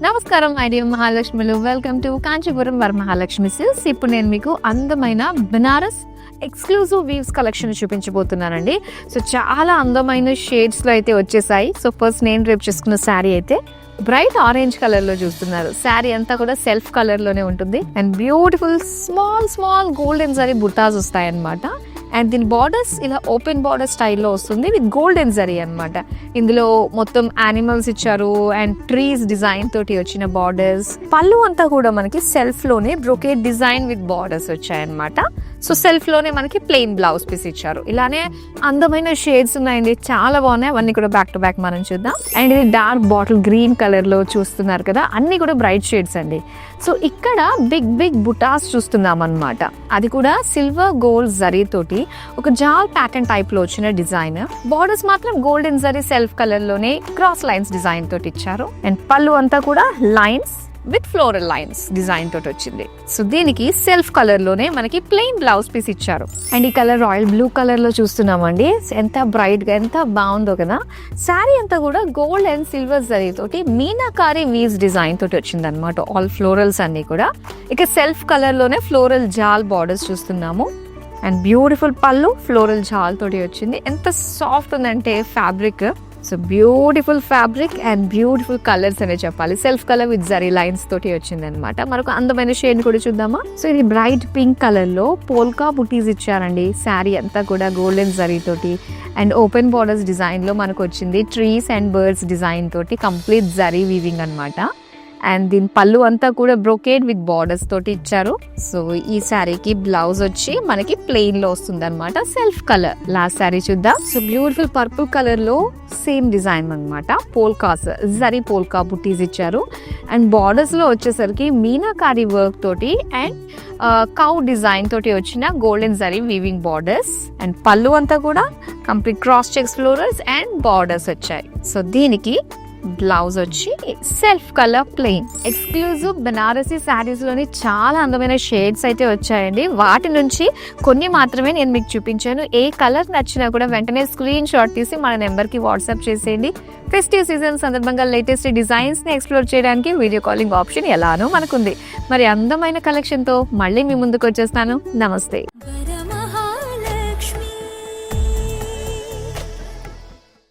నమస్కారం ఐడియా మహాలక్ష్మిలు. Welcome to Kanchipuram Varamahalakshmi silks. ఇప్పుడు నేను మీకు అందమైన బనారస్ ఎక్స్క్లూజివ్ వీవ్స్ కలెక్షన్ చూపించబోతున్నానండి. సో చాలా అందమైన షేడ్స్లో అయితే వచ్చేసాయి. సో ఫస్ట్ నేను రేపు చేసుకున్న శారీ అయితే బ్రైట్ ఆరెంజ్ కలర్లో చూస్తున్నారు. శారీ అంతా కూడా సెల్ఫ్ కలర్లోనే ఉంటుంది and beautiful small golden zari butas వస్తాయి అన్నమాట. అండ్ దీని బార్డర్స్ ఇలా ఓపెన్ బార్డర్ స్టైల్లో వస్తుంది విత్ గోల్డెన్ జరీ అనమాట. ఇందులో మొత్తం యానిమల్స్ ఇచ్చారు అండ్ ట్రీస్ డిజైన్ తోటి వచ్చిన బార్డర్స్. పళ్ళు అంతా కూడా మనకి సెల్ఫ్ లోనే బ్రొకేట్ డిజైన్ విత్ బార్డర్స్ వచ్చాయన్నమాట. సో సెల్ఫ్ లోనే మనకి ప్లెయిన్ బ్లౌజ్ పీస్ ఇచ్చారు. ఇలానే అందమైన షేడ్స్ ఉన్నాయండి, చాలా బాగున్నాయి. అవన్నీ కూడా బ్యాక్ టు బ్యాక్ మనం చూద్దాం. అండ్ ఇది డార్క్ బాటిల్ గ్రీన్ కలర్ లో చూస్తున్నారు కదా, అన్ని కూడా బ్రైట్ షేడ్స్ అండి. సో ఇక్కడ బిగ్ బుటాస్ చూస్తున్నాం అన్నమాట. అది కూడా సిల్వర్ గోల్డ్ జరీ తోటి ఒక జాల్ ప్యాటర్న్ టైప్ లో వచ్చిన డిజైన్. బార్డర్స్ మాత్రం గోల్డెన్ జరీ సెల్ఫ్ కలర్ లోనే క్రాస్ లైన్స్ డిజైన్ తోటి ఇచ్చారు. అండ్ పళ్ళు అంతా కూడా lines with floral lines design తోటి వచ్చింది. సో దీనికి సెల్ఫ్ కలర్ లోనే మనకి ప్లెయిన్ బ్లౌజ్ పీస్ ఇచ్చారు. అండ్ ఈ కలర్ రాయల్ బ్లూ కలర్ లో చూస్తున్నామండి. ఎంత బ్రైట్ గా ఎంత బాగుందో కదా. శారీ అంతా కూడా గోల్డ్ అండ్ సిల్వర్ జరీ తోటి మీనాకారి వీవ్స్ డిజైన్ తోటి వచ్చింది అనమాట. ఆల్ ఫ్లోరల్స్ అన్ని కూడా. ఇక సెల్ఫ్ కలర్ లోనే ఫ్లోరల్ జాల్ బార్డర్స్ చూస్తున్నాము. అండ్ బ్యూటిఫుల్ పళ్ళు ఫ్లోరల్ జాల్ తోటి వచ్చింది. ఎంత సాఫ్ట్ ఉందంటే fabric. So beautiful fabric and beautiful colours అనే చెప్పాలి. Self colour with zari lines తోటి వచ్చింది అనమాట. మరొక అందమైన షేడ్ కూడా చూద్దామా. సో ఇది బ్రైట్ పింక్ కలర్ లో పోల్కా బుటీస్ ఇచ్చారండి. శారీ అంతా కూడా గోల్డెన్ జరీ తోటి అండ్ ఓపెన్ బార్డర్స్ డిజైన్ లో మనకు వచ్చింది. ట్రీస్ అండ్ బర్డ్స్ డిజైన్ తోటి కంప్లీట్ జరీ వీవింగ్ అనమాట. అండ్ దీని పళ్ళు అంతా కూడా బ్రొకేడ్ విత్ బార్డర్స్ తోటి ఇచ్చారు. సో ఈ శారీకి బ్లౌజ్ వచ్చి మనకి ప్లెయిన్ లో వస్తుంది అనమాట, సెల్ఫ్ కలర్. లాస్ట్ శారీ చూద్దాం. సో బ్యూటిఫుల్ పర్పుల్ కలర్ లో సేమ్ డిజైన్ అనమాట. పోల్కాస్ జరీ పోల్కా బుటీస్ ఇచ్చారు. అండ్ బార్డర్స్ లో వచ్చేసరికి మీనాకారి వర్క్ తోటి అండ్ కౌ డిజైన్ తోటి వచ్చిన golden zari weaving borders. And పళ్ళు అంతా కూడా complete cross checks florals and borders వచ్చాయి. సో దీనికి బ్లౌజ్ వచ్చి self colour plain. Exclusive Banarasi saris లోని చాలా అందమైన షేడ్స్ అయితే వచ్చాయండి. వాటి నుంచి కొన్ని మాత్రమే నేను మీకు చూపించాను. ఏ కలర్ నచ్చినా కూడా వెంటనే స్క్రీన్ షాట్ తీసి మన నెంబర్ కి వాట్సాప్ చేసేయండి. ఫెస్టివ్ సీజన్ సందర్భంగా లేటెస్ట్ డిజైన్స్ ని ఎక్స్ప్లోర్ చేయడానికి వీడియో కాలింగ్ ఆప్షన్ ఎలానో మనకుంది. మరి అందమైన కలెక్షన్ తో మళ్ళీ మీ ముందుకు వచ్చేస్తాను. నమస్తే.